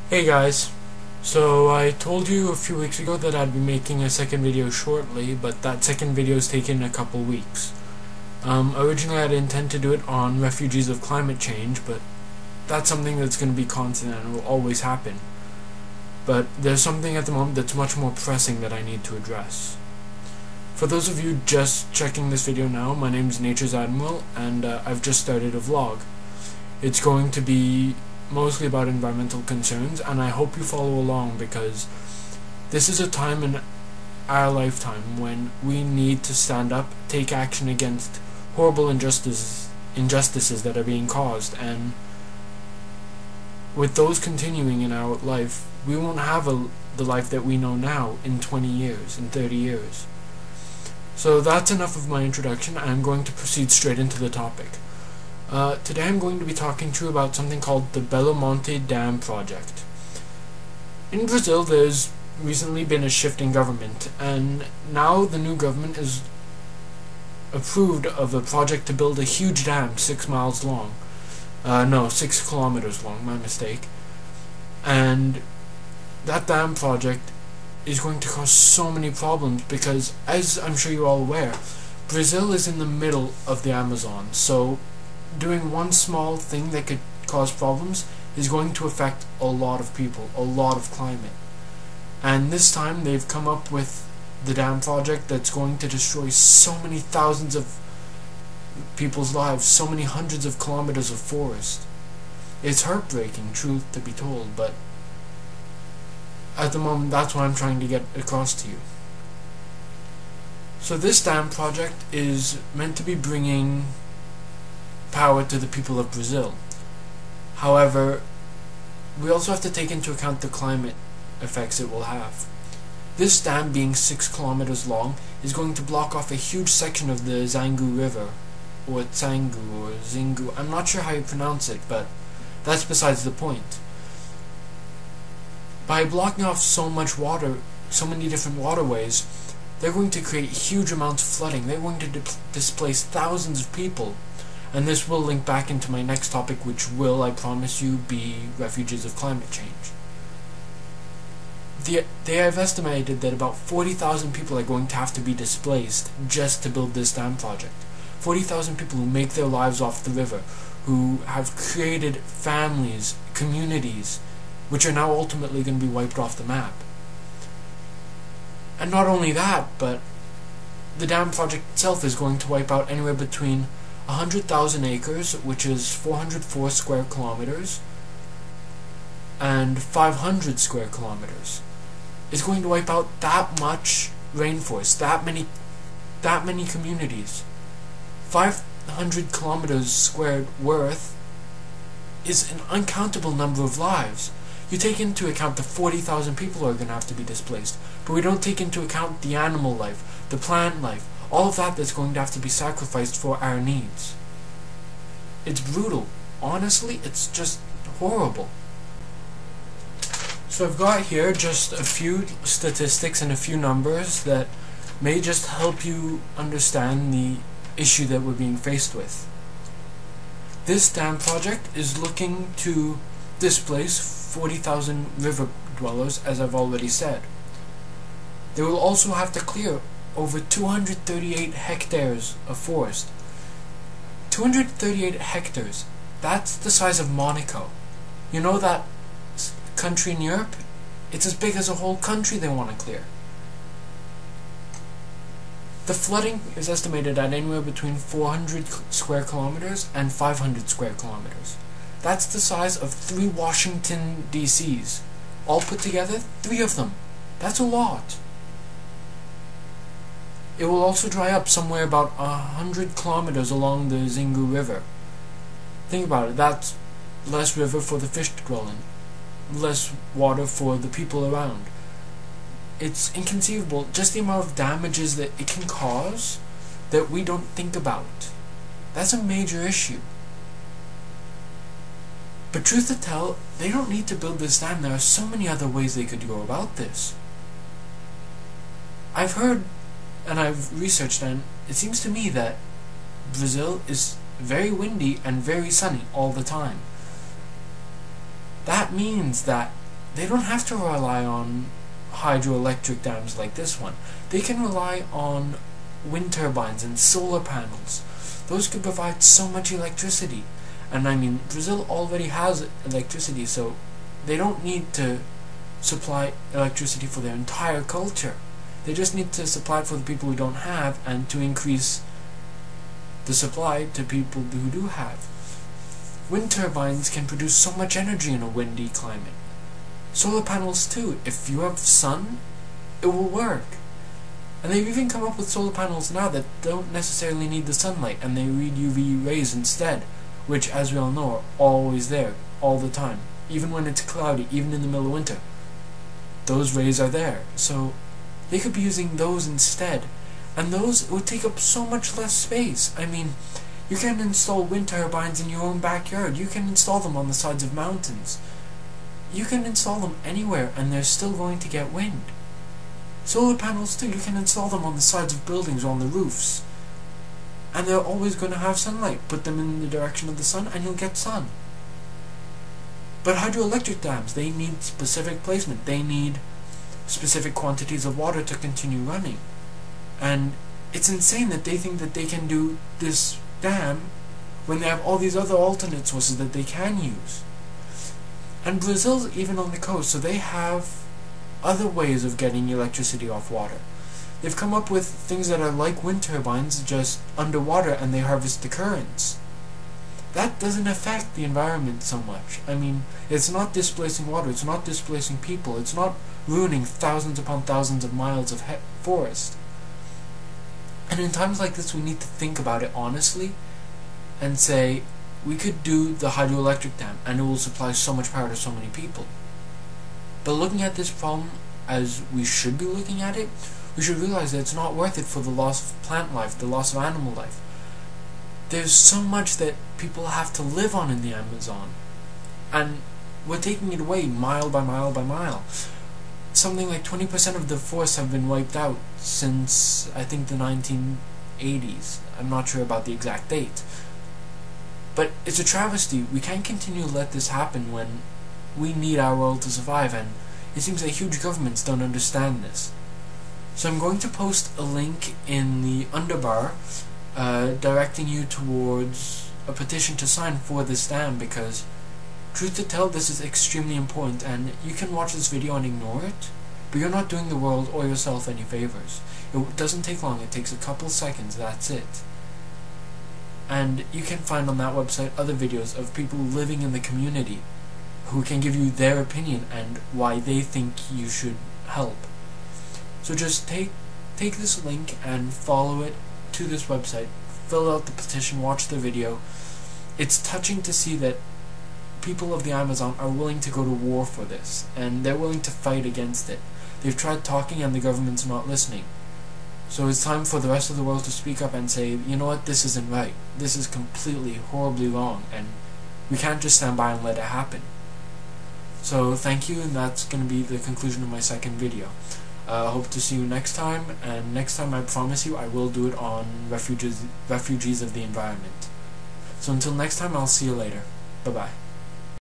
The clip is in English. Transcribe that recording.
Hey guys, so I told you a few weeks ago that I'd be making a second video shortly, but that second video's taken a couple weeks. Originally I'd intend to do it on refugees of climate change, but that's something that's going to be constant and will always happen. But there's something at the moment that's much more pressing that I need to address. For those of you just checking this video now, my name's Nature's Admiral, and I've just started a vlog. It's going to be mostly about environmental concerns, and I hope you follow along because this is a time in our lifetime when we need to stand up, take action against horrible injustices that are being caused, and with those continuing in our life, we won't have the life that we know now in 20 years, in 30 years. So that's enough of my introduction. I'm going to proceed straight into the topic. Today I'm going to be talking to you about something called the Belo Monte Dam Project. In Brazil there's recently been a shift in government, and now the new government is approved of a project to build a huge dam 6 miles long. No, 6 kilometers long, my mistake. And that dam project is going to cause so many problems because, as I'm sure you're all aware, Brazil is in the middle of the Amazon, so doing one small thing that could cause problems is going to affect a lot of people, a lot of climate. And this time they've come up with the dam project that's going to destroy so many thousands of people's lives, so many hundreds of kilometers of forest. It's heartbreaking, truth to be told, but at the moment that's what I'm trying to get across to you. So this dam project is meant to be bringing power to the people of Brazil. However, we also have to take into account the climate effects it will have. This dam, being 6 kilometers long, is going to block off a huge section of the Zangu River, or Tsangu, or Zingu. I'm not sure how you pronounce it, but that's besides the point. By blocking off so much water, so many different waterways, they're going to create huge amounts of flooding. They're going to displace thousands of people. And this will link back into my next topic, which will, I promise you, be refugees of climate change. They have estimated that about 40,000 people are going to have to be displaced just to build this dam project. 40,000 people who make their lives off the river, who have created families, communities, which are now ultimately going to be wiped off the map. And not only that, but the dam project itself is going to wipe out anywhere between 100,000 acres, which is 404 square kilometers, and 500 square kilometers. It's going to wipe out that much rainforest, that many communities. 500 kilometers squared worth is an uncountable number of lives. You take into account the 40,000 people who are going to have to be displaced, but we don't take into account the animal life, the plant life, all of that's going to have to be sacrificed for our needs. It's brutal. Honestly, it's just horrible. So I've got here just a few statistics and a few numbers that may just help you understand the issue that we're being faced with. This dam project is looking to displace 40,000 river dwellers, as I've already said. They will also have to clear over 238 hectares of forest. 238 hectares. That's the size of Monaco. You know that country in Europe? It's as big as a whole country they want to clear. The flooding is estimated at anywhere between 400 square kilometers and 500 square kilometers. That's the size of 3 Washington DCs. All put together, 3 of them. That's a lot. It will also dry up somewhere about 100 kilometers along the Zingu River. Think about it, that's less river for the fish to dwell in, less water for the people around. It's inconceivable, just the amount of damages that it can cause that we don't think about. That's a major issue. But truth to tell, they don't need to build this dam. There are so many other ways they could go about this. I've heard and I've researched, and it seems to me that Brazil is very windy and very sunny all the time. That means that they don't have to rely on hydroelectric dams like this one. They can rely on wind turbines and solar panels. Those could provide so much electricity. And I mean, Brazil already has electricity, so they don't need to supply electricity for their entire culture. They just need to supply it for the people who don't have, and to increase the supply to people who do have. Wind turbines can produce so much energy in a windy climate. Solar panels too. If you have sun, it will work. And they've even come up with solar panels now that don't necessarily need the sunlight, and they read UV rays instead, which, as we all know, are always there, all the time. Even when it's cloudy, even in the middle of winter, those rays are there. So they could be using those instead. And those would take up so much less space. I mean, you can install wind turbines in your own backyard. You can install them on the sides of mountains. You can install them anywhere, and they're still going to get wind. Solar panels too, you can install them on the sides of buildings or on the roofs. And they're always going to have sunlight. Put them in the direction of the sun and you'll get sun. But hydroelectric dams, they need specific placement. They need specific quantities of water to continue running. And it's insane that they think that they can do this dam when they have all these other alternate sources that they can use. And Brazil's even on the coast, so they have other ways of getting electricity off water. They've come up with things that are like wind turbines, just underwater, and they harvest the currents. That doesn't affect the environment so much. I mean, it's not displacing water, it's not displacing people, it's not ruining thousands upon thousands of miles of forest. And in times like this, we need to think about it honestly and say, we could do the hydroelectric dam and it will supply so much power to so many people. But looking at this problem as we should be looking at it, we should realize that it's not worth it for the loss of plant life, the loss of animal life. There's so much that people have to live on in the Amazon, and we're taking it away mile by mile by mile. Something like 20% of the forests have been wiped out since, I think, the 1980s. I'm not sure about the exact date. But it's a travesty. We can't continue to let this happen when we need our world to survive, and it seems that huge governments don't understand this. So I'm going to post a link in the underbar directing you towards a petition to sign for this dam, because truth to tell, this is extremely important, and you can watch this video and ignore it, but you're not doing the world or yourself any favors. It doesn't take long, it takes a couple seconds, that's it. And you can find on that website other videos of people living in the community who can give you their opinion and why they think you should help. So just take this link and follow it to this website, fill out the petition, watch the video. It's touching to see that people of the Amazon are willing to go to war for this, and they're willing to fight against it. They've tried talking and the government's not listening. So it's time for the rest of the world to speak up and say, you know what, this isn't right. This is completely, horribly wrong, and we can't just stand by and let it happen. So thank you, and that's going to be the conclusion of my second video. Hope to see you next time, and next time I promise you I will do it on refugees of the environment. So until next time, I'll see you later. Bye-bye.